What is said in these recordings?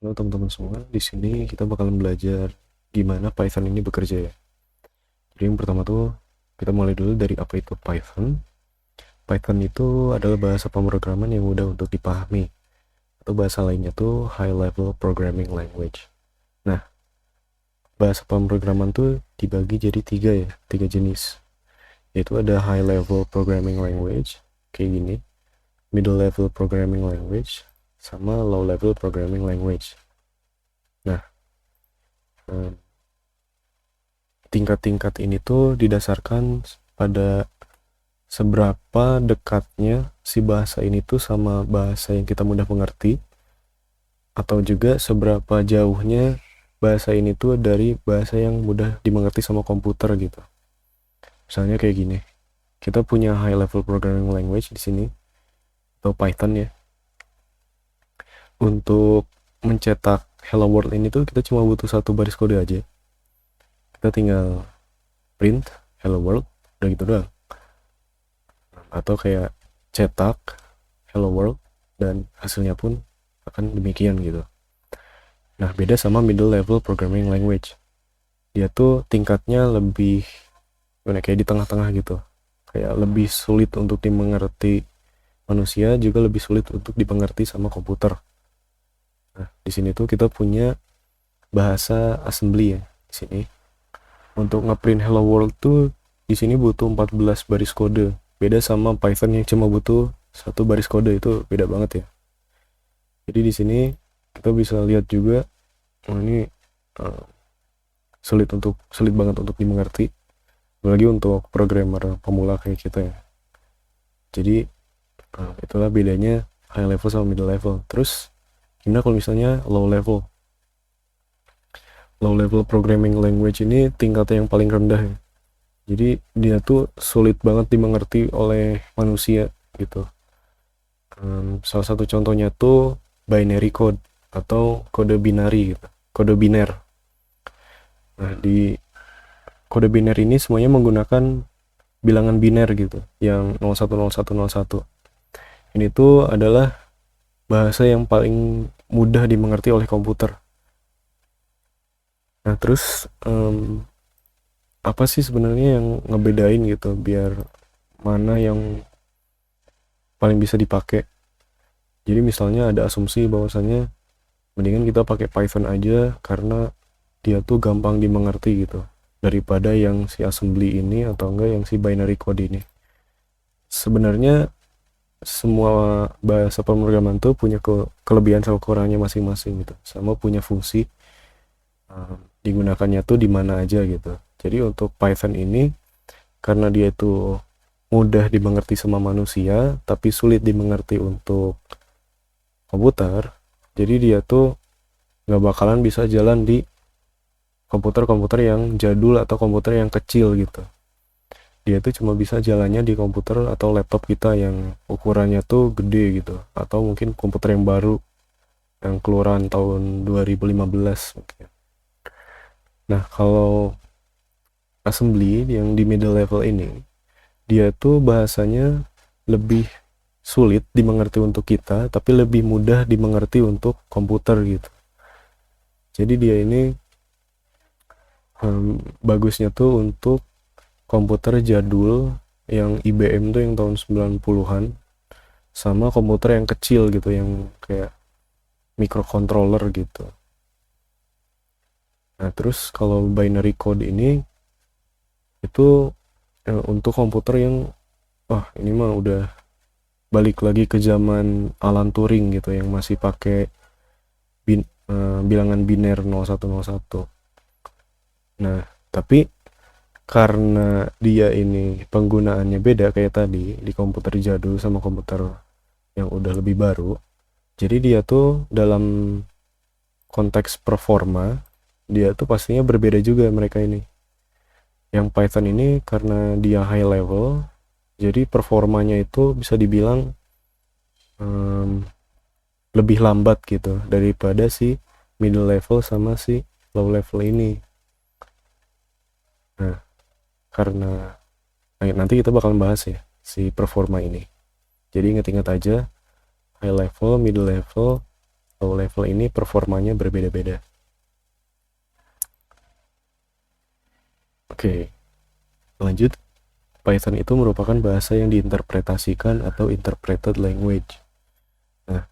Halo teman-teman semua, di sini kita bakalan belajar gimana Python ini bekerja ya. Jadi yang pertama tuh kita mulai dulu dari apa itu Python. Python itu adalah bahasa pemrograman yang mudah untuk dipahami. Atau bahasa lainnya tuh High Level Programming Language. Nah, bahasa pemrograman tuh dibagi jadi tiga jenis. Yaitu ada High Level Programming Language, kayak gini, Middle Level Programming Language, sama Low Level Programming Language. Nah, tingkat-tingkat ini tuh didasarkan pada seberapa dekatnya si bahasa ini tuh sama bahasa yang kita mudah mengerti, atau juga seberapa jauhnya bahasa ini tuh dari bahasa yang mudah dimengerti sama komputer gitu. Misalnya kayak gini, kita punya high level programming language di sini atau Python ya. Untuk mencetak hello world ini tuh kita cuma butuh satu baris kode aja. Kita tinggal print hello world, udah gitu doang. Atau kayak cetak hello world dan hasilnya pun akan demikian gitu. Nah, beda sama middle level programming language. Dia tuh tingkatnya lebih kayak di tengah-tengah gitu. Kayak lebih sulit untuk dimengerti manusia, juga lebih sulit untuk dimengerti sama komputer. Nah, di sini tuh kita punya bahasa assembly ya di sini. Untuk ngeprint hello world tuh di sini butuh 14 baris kode. Beda sama Python yang cuma butuh satu baris kode, itu beda banget ya. Jadi di sini kita bisa lihat juga, ini uh, sulit banget untuk dimengerti, apalagi untuk programmer pemula kayak kita ya. Jadi itulah bedanya high level sama middle level. Terus gimana kalau misalnya low level? Low level programming language ini tingkatnya yang paling rendah ya. Jadi dia tuh sulit banget dimengerti oleh manusia gitu. Salah satu contohnya tuh binary code atau kode binari gitu, kode biner. Nah, di kode biner ini semuanya menggunakan bilangan biner gitu, yang 010101. Ini tuh adalah bahasa yang paling mudah dimengerti oleh komputer. Nah, terus apa sih sebenarnya yang ngebedain gitu biar mana yang paling bisa dipakai? Jadi misalnya ada asumsi bahwasannya mendingan kita pakai Python aja karena dia tuh gampang dimengerti gitu, daripada yang si assembly ini atau enggak yang si binary code ini. Sebenarnya semua bahasa pemrograman tuh punya kelebihan sama kekurangannya masing-masing gitu, sama punya fungsi digunakannya tuh di mana aja gitu. Jadi untuk Python ini, karena dia itu mudah dimengerti sama manusia tapi sulit dimengerti untuk komputer, jadi dia tuh nggak bakalan bisa jalan di komputer-komputer yang jadul atau komputer yang kecil gitu. Dia tuh cuma bisa jalannya di komputer atau laptop kita yang ukurannya tuh gede gitu, atau mungkin komputer yang baru yang keluaran tahun 2015 mungkin. Nah, kalau assembly yang di middle level ini, dia tuh bahasanya lebih sulit dimengerti untuk kita tapi lebih mudah dimengerti untuk komputer gitu. Jadi dia ini bagusnya tuh untuk komputer jadul yang IBM tuh yang tahun 90-an, sama komputer yang kecil gitu yang kayak microcontroller gitu. Nah, terus kalau binary code ini itu untuk komputer yang ini mah udah balik lagi ke zaman Alan Turing gitu, yang masih pakai bilangan biner 0101. Nah, tapi karena dia ini penggunaannya beda kayak tadi di komputer jadul sama komputer yang udah lebih baru, jadi dia tuh dalam konteks performa dia tuh pastinya berbeda juga mereka ini. Yang Python ini karena dia high level, jadi performanya itu bisa dibilang lebih lambat gitu daripada si middle level sama si low level ini. Nah, karena nanti kita bakal bahas ya si performa ini. Jadi ingat-ingat aja, high level, middle level, low level ini performanya berbeda-beda. Oke, lanjut. Python itu merupakan bahasa yang diinterpretasikan atau interpreted language. Nah,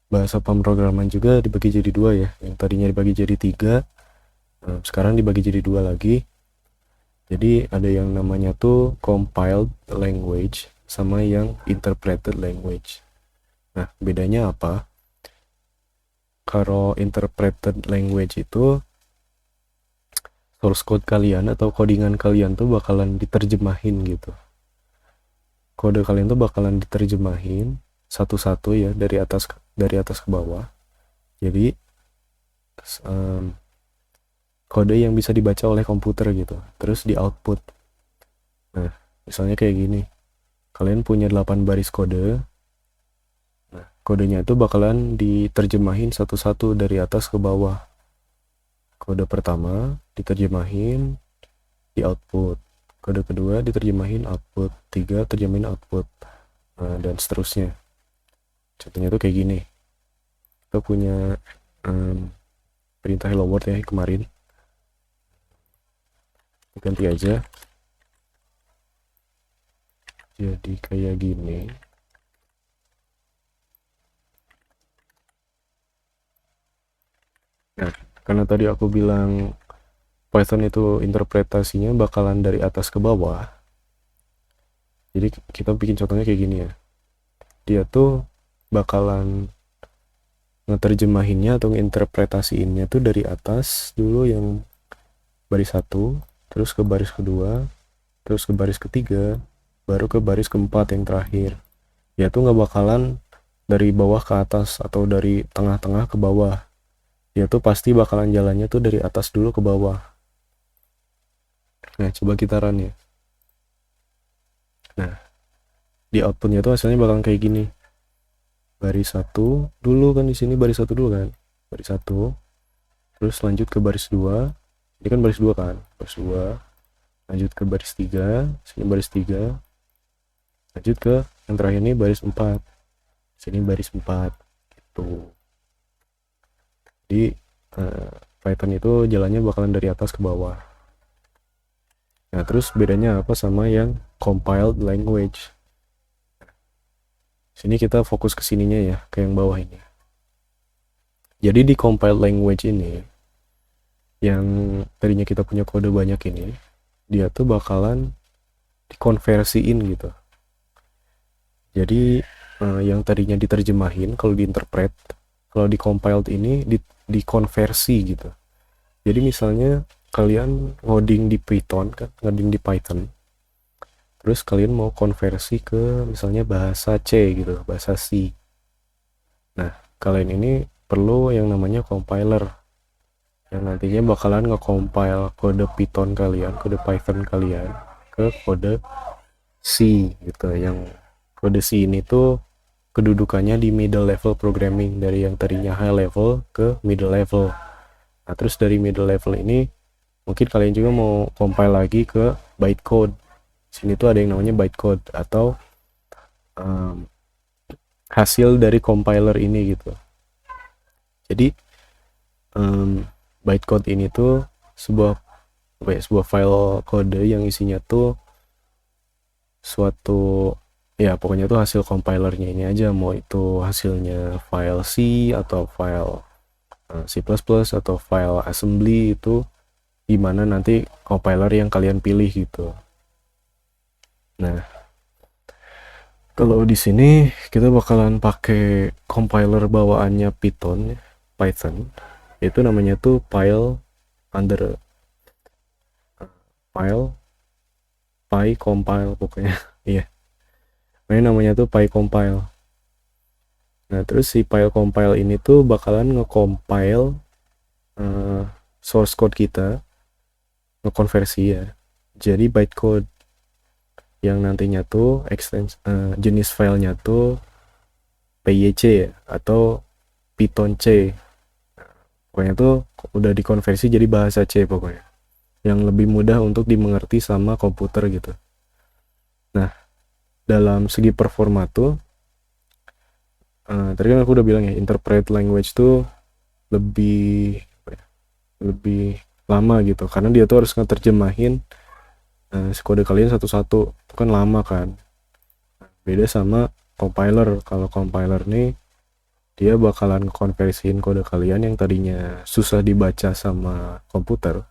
bahasa pemrograman juga dibagi jadi dua ya. Yang tadinya dibagi jadi 3, sekarang dibagi jadi 2 lagi. Jadi ada yang namanya tuh compiled language sama yang interpreted language. Nah, bedanya apa? Kalau interpreted language itu source code kalian atau codingan kalian tuh bakalan diterjemahin gitu. Kode kalian tuh bakalan diterjemahin satu-satu ya dari atas ke bawah. Jadi kode yang bisa dibaca oleh komputer gitu. Terus di output. Nah, misalnya kayak gini. Kalian punya 8 baris kode. Nah, kodenya itu bakalan diterjemahin satu-satu dari atas ke bawah. Kode pertama diterjemahin di output, kode kedua diterjemahin output, 3 terjemahin output, dan seterusnya. Contohnya tuh kayak gini. Kita punya perintah hello world ya kemarin. Ganti aja. Jadi kayak gini. Nah, karena tadi aku bilang Python itu interpretasinya bakalan dari atas ke bawah. Jadi kita bikin contohnya kayak gini ya. Dia tuh bakalan ngeterjemahinnya atau nginterpretasiinnya tuh dari atas dulu yang baris 1, terus ke baris kedua, terus ke baris ketiga, baru ke baris keempat yang terakhir. Ya tuh nggak bakalan dari bawah ke atas atau dari tengah-tengah ke bawah. Dia tuh pasti bakalan jalannya tuh dari atas dulu ke bawah. Nah, coba kita run ya. Nah, di outputnya tuh hasilnya bakalan kayak gini. Baris 1 dulu kan, di sini baris 1 dulu kan. Baris 1. Terus lanjut ke baris 2. Ini kan baris 2 kan. Baris 2. Lanjut ke baris 3. Sini baris 3. Lanjut ke yang terakhir ini baris 4. Sini baris 4. Gitu. Jadi Python itu jalannya bakalan dari atas ke bawah. Nah, terus bedanya apa sama yang compiled language? Sini kita fokus ke sininya ya, ke yang bawah ini. Jadi di compiled language ini, yang tadinya kita punya kode banyak ini, dia tuh bakalan dikonversiin gitu. Jadi yang tadinya diterjemahin kalau diinterpret, kalau di compiled ini dikonversi gitu. Jadi misalnya kalian ngoding di Python kan, ngoding di Python, terus kalian mau konversi ke misalnya bahasa C gitu, bahasa C. Nah, kalian ini perlu yang namanya compiler, yang nantinya bakalan nge-compile kode Python kalian, kode Python kalian ke kode C gitu. Yang kode C ini tuh kedudukannya di middle level programming, dari yang tadinya high level ke middle level. Nah, terus dari middle level ini mungkin kalian juga mau compile lagi ke bytecode. Sini tuh ada yang namanya bytecode atau hasil dari compiler ini gitu. Jadi bytecode ini tuh sebuah file kode yang isinya tuh suatu, ya pokoknya tuh hasil compilernya ini aja, mau itu hasilnya file C atau file C++ atau file assembly, itu gimana nanti compiler yang kalian pilih gitu. Nah, kalau di sini kita bakalan pakai compiler bawaannya Python, itu namanya tuh PyCompile pokoknya. Iya. Nah, namanya tuh PyCompile. Nah, terus si PyCompile ini tuh bakalan nge-compile source code kita, ngekonversi ya, jadi bytecode yang nantinya tuh jenis filenya tuh PYC ya, atau Python C. Pokoknya tuh udah dikonversi jadi bahasa C pokoknya, yang lebih mudah untuk dimengerti sama komputer gitu. Nah, dalam segi performa tuh Tadi kan aku udah bilang ya, interpret language tuh lebih apa ya, lebih lama gitu, karena dia tuh harus ngeterjemahin kode kalian satu-satu, itu kan lama kan. Beda sama compiler. Kalau compiler nih, dia bakalan konversiin kode kalian yang tadinya susah dibaca sama komputer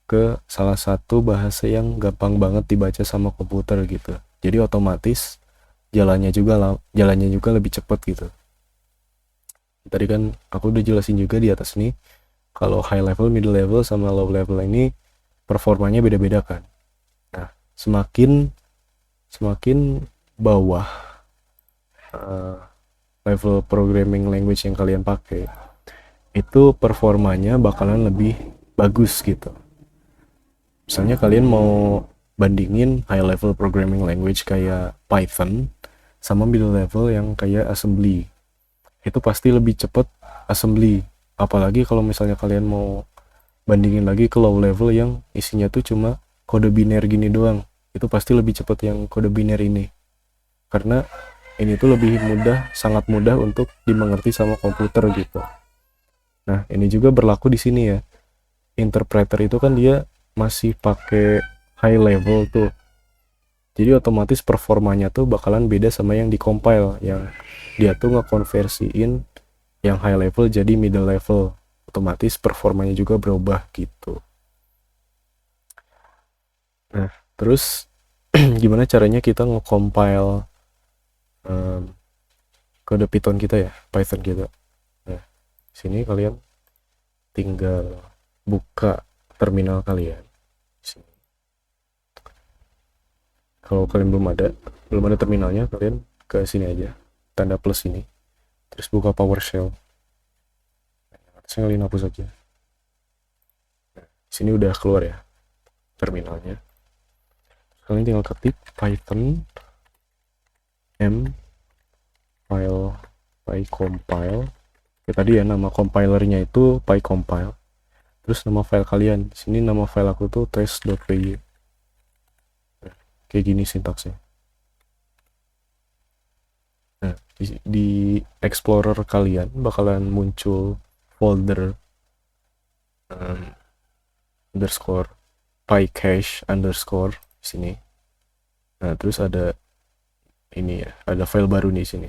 ke salah satu bahasa yang gampang banget dibaca sama komputer gitu. Jadi otomatis jalannya juga lebih cepat gitu. Tadi kan aku udah jelasin juga di atas nih, kalau high level, middle level, sama low level ini performanya beda-beda kan. Nah, semakin semakin bawah level programming language yang kalian pakai, itu performanya bakalan lebih bagus gitu. Misalnya kalian mau bandingin high level programming language kayak Python sama middle level yang kayak assembly, itu pasti lebih cepat assembly. Apalagi kalau misalnya kalian mau bandingin lagi ke low level yang isinya tuh cuma kode biner gini doang, itu pasti lebih cepat yang kode biner ini, karena ini tuh lebih mudah, sangat mudah untuk dimengerti sama komputer gitu. Nah, ini juga berlaku di sini ya. Interpreter itu kan dia masih pakai high level tuh. Jadi otomatis performanya tuh bakalan beda sama yang di compile, yang dia tuh ngekonversiin yang high level jadi middle level. Otomatis performanya juga berubah gitu. Nah, terus gimana caranya kita nge-compile kode Python kita ya, Python kita. Nah, sini kalian tinggal buka terminal kalian. Sini. Kalau kalian belum ada terminalnya, kalian ke sini aja, tanda plus ini, terus buka PowerShell. Saya ngalihin hapus aja. Nah, sini udah keluar ya terminalnya. Kalian tinggal ketik Python m file pycompile. Kayak tadi ya, nama compilernya itu pycompile. Terus nama file kalian. Di sini nama file aku tuh test.py. Kayak gini sintaksnya. Nah, di Explorer kalian bakalan muncul folder underscore pycache underscore sini. Nah, terus ada ini ya, ada file baru nih sini.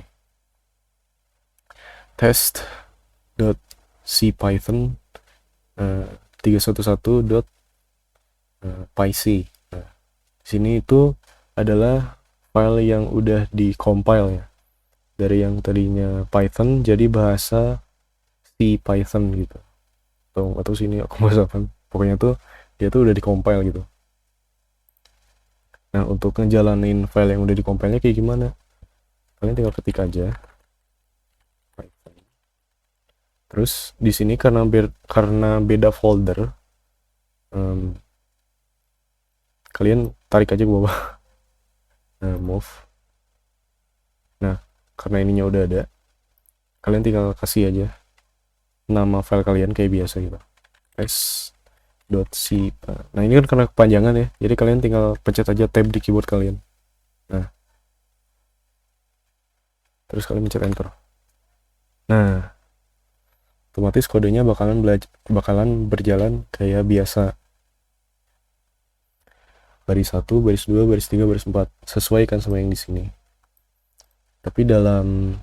test.cpython 311.pyc. Nah, sini itu adalah file yang udah di compile ya, dari yang tadinya Python jadi bahasa C Python gitu, atau sini aku bahasa apa, pokoknya tuh dia tuh udah di compile gitu. Nah, untuk ngejalanin file yang udah di compile nya kayak gimana, kalian tinggal ketik aja Python. Terus di sini karena beda folder, kalian tarik aja ke bawah. Nah, move. Nah, karena ininya udah ada, kalian tinggal kasih aja nama file kalian kayak biasa gitu, s.c. Nah, ini kan karena kepanjangan ya, jadi kalian tinggal pencet aja tab di keyboard kalian. Nah, terus kalian pencet enter. Nah, otomatis kodenya bakalan berjalan kayak biasa. Baris 1, baris 2, baris 3, baris 4. Sesuai kan sama yang di sini. Tapi dalam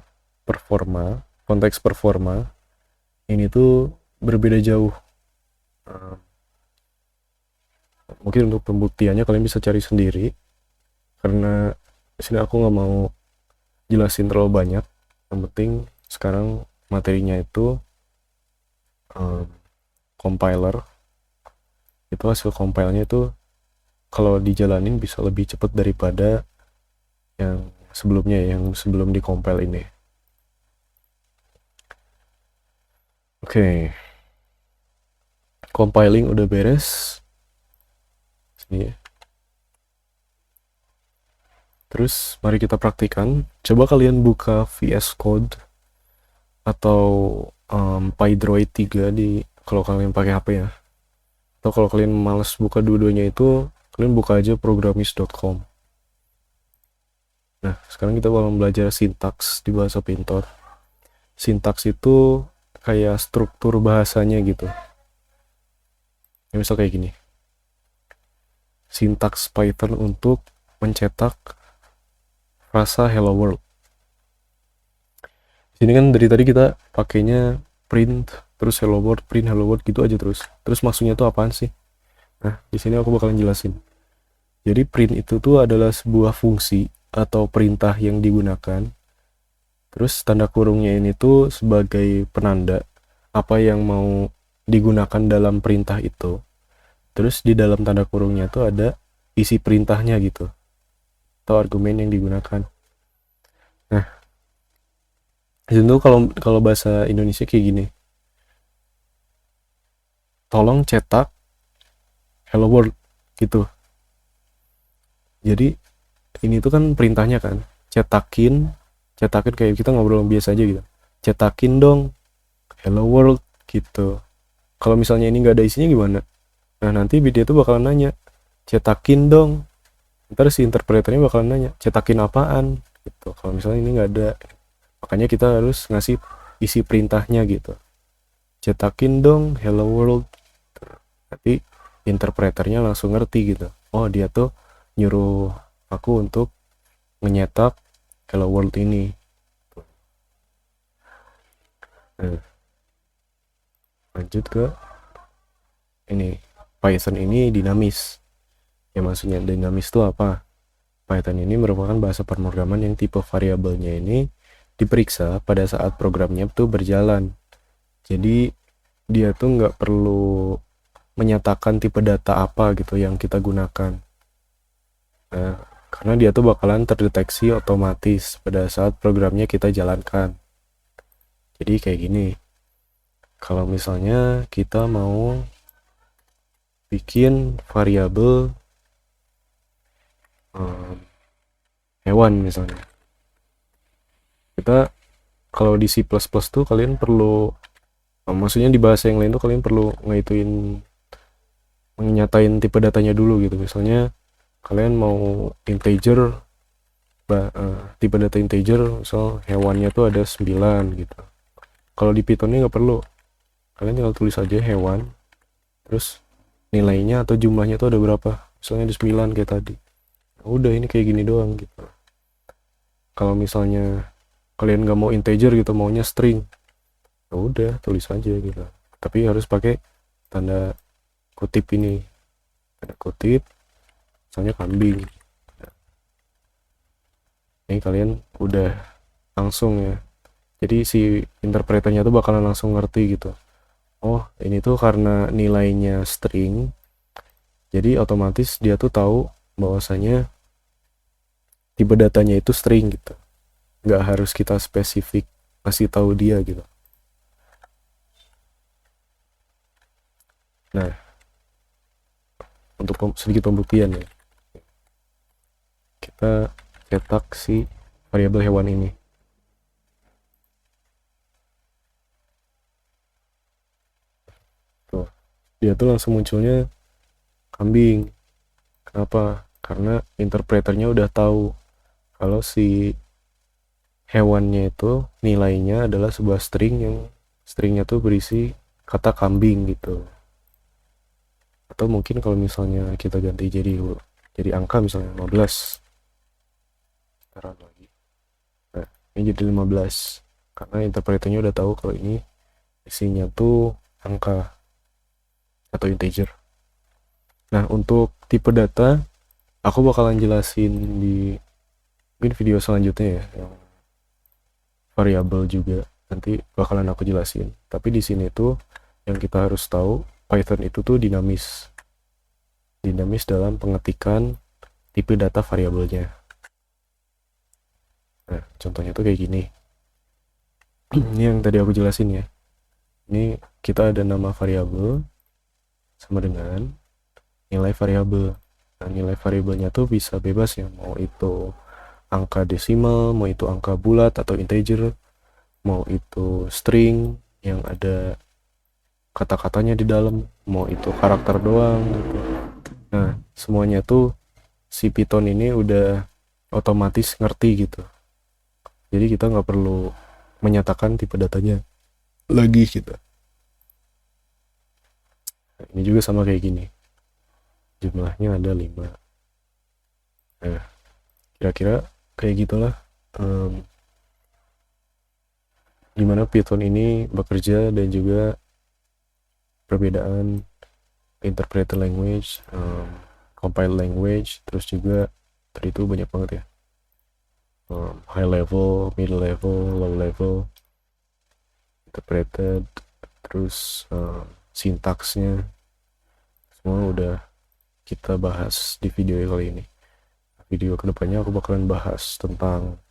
konteks performa, ini tuh berbeda jauh. Mungkin untuk pembuktiannya kalian bisa cari sendiri, karena sini aku nggak mau jelasin terlalu banyak. Yang penting sekarang materinya itu compiler. Itu hasil compile-nya itu kalau dijalanin bisa lebih cepat daripada yang sebelumnya, yang sebelum di compile ini. Oke. Compiling udah beres. Sini ya. Terus mari kita praktikan. Coba kalian buka VS Code atau PyDroid 3 kalau kalian pakai HP ya. Atau kalau kalian males buka dua-duanya itu, kalian buka aja programmis.com. Nah, sekarang kita bakal belajar sintaks di bahasa Pintor. Sintaks itu kayak struktur bahasanya gitu. Ya, misal kayak gini. Sintaks Python untuk mencetak frasa hello world. Sini kan dari tadi kita pakainya print, terus hello world, print hello world gitu aja terus. Terus maksudnya tuh apaan sih? Nah, di sini aku bakalan jelasin. Jadi print itu tuh adalah sebuah fungsi atau perintah yang digunakan. Terus tanda kurungnya ini tuh sebagai penanda apa yang mau digunakan dalam perintah itu. Terus di dalam tanda kurungnya tuh ada isi perintahnya gitu, atau argumen yang digunakan. Nah, itu kalau kalau bahasa Indonesia kayak gini. Tolong cetak hello world gitu. Jadi ini tuh kan perintahnya kan, cetakin kayak kita ngobrol biasa aja gitu. Cetakin dong hello world gitu. Kalau misalnya ini nggak ada isinya gimana? Nah, nanti dia tuh bakalan nanya, cetakin dong. Ntar si interpreternya bakalan nanya, cetakin apaan gitu. Kalau misalnya ini nggak ada, makanya kita harus ngasih isi perintahnya gitu. Cetakin dong hello world. Nanti interpreternya langsung ngerti gitu. Oh, dia tuh nyuruh aku untuk menyetak hello world ini. Nah, lanjut ke ini. Python ini dinamis. Ya, maksudnya dinamis itu apa? Python ini merupakan bahasa pemrograman yang tipe variabelnya ini diperiksa pada saat programnya itu berjalan. Jadi dia tuh nggak perlu menyatakan tipe data apa gitu yang kita gunakan. Nah, karena dia tuh bakalan terdeteksi otomatis pada saat programnya kita jalankan. Jadi kayak gini. Kalau misalnya kita mau bikin variabel hewan misalnya. Kita kalau di C++ tuh kalian perlu, maksudnya di bahasa yang lain tuh kalian perlu nyatain tipe datanya dulu gitu. Misalnya kalian mau integer, tipe data integer, misal hewannya tuh ada 9 gitu. Kalau di Python ini nggak perlu, kalian tinggal tulis aja hewan, terus nilainya atau jumlahnya tuh ada berapa, misalnya ada 9 kayak tadi. Udah, ini kayak gini doang gitu. Kalau misalnya kalian nggak mau integer gitu, maunya string, ya udah tulis aja gitu, tapi harus pakai tanda kutip ini, tanda kutip, misalnya kambing. Ini kalian udah langsung ya, jadi si interpreternya tuh bakalan langsung ngerti gitu. Oh, ini tuh karena nilainya string, jadi otomatis dia tuh tahu bahwasanya tipe datanya itu string gitu. Nggak harus kita spesifik kasih tahu dia gitu. Nah, untuk sedikit pembuktian ya, kita cetak si variabel hewan ini. Tuh, dia tuh langsung munculnya kambing. Kenapa? Karena interpreternya udah tahu kalau si hewannya itu nilainya adalah sebuah string yang stringnya tuh berisi kata kambing gitu. Atau mungkin kalau misalnya kita ganti jadi angka, misalnya 15. Taruh lagi. Nah, ini jadi 15 karena interpreternya udah tahu kalau ini isinya tuh angka atau integer. Nah, untuk tipe data aku bakalan jelasin di mungkin video selanjutnya ya, yang variabel juga nanti bakalan aku jelasin. Tapi di sini tuh yang kita harus tahu, Python itu tuh dinamis dalam pengetikan tipe data variabelnya. Nah, contohnya tuh kayak gini. Ini yang tadi aku jelasin ya. Ini kita ada nama variabel sama dengan nilai variabel. Nah, nilai variabelnya tuh bisa bebas ya, mau itu angka desimal, mau itu angka bulat atau integer, mau itu string yang ada kata-katanya di dalam, mau itu karakter doang gitu. Nah, semuanya tuh si Python ini udah otomatis ngerti gitu. Jadi kita nggak perlu menyatakan tipe datanya lagi gitu. Nah, ini juga sama kayak gini, jumlahnya ada 5. Nah, kira-kira kayak gitulah gimana Python ini bekerja, dan juga perbedaan interpreted language, compiled language, terus juga tadi itu banyak banget ya, high level, middle level, low level, interpreted, terus sintaksnya, semua udah kita bahas di video kali ini. Video kedepannya aku bakalan bahas tentang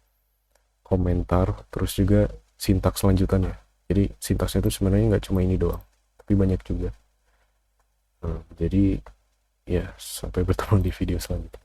komentar, terus juga sintaks lanjutannya. Jadi sintaksnya itu sebenarnya nggak cuma ini doang, tapi banyak juga. Jadi ya, sampai bertemu di video selanjutnya.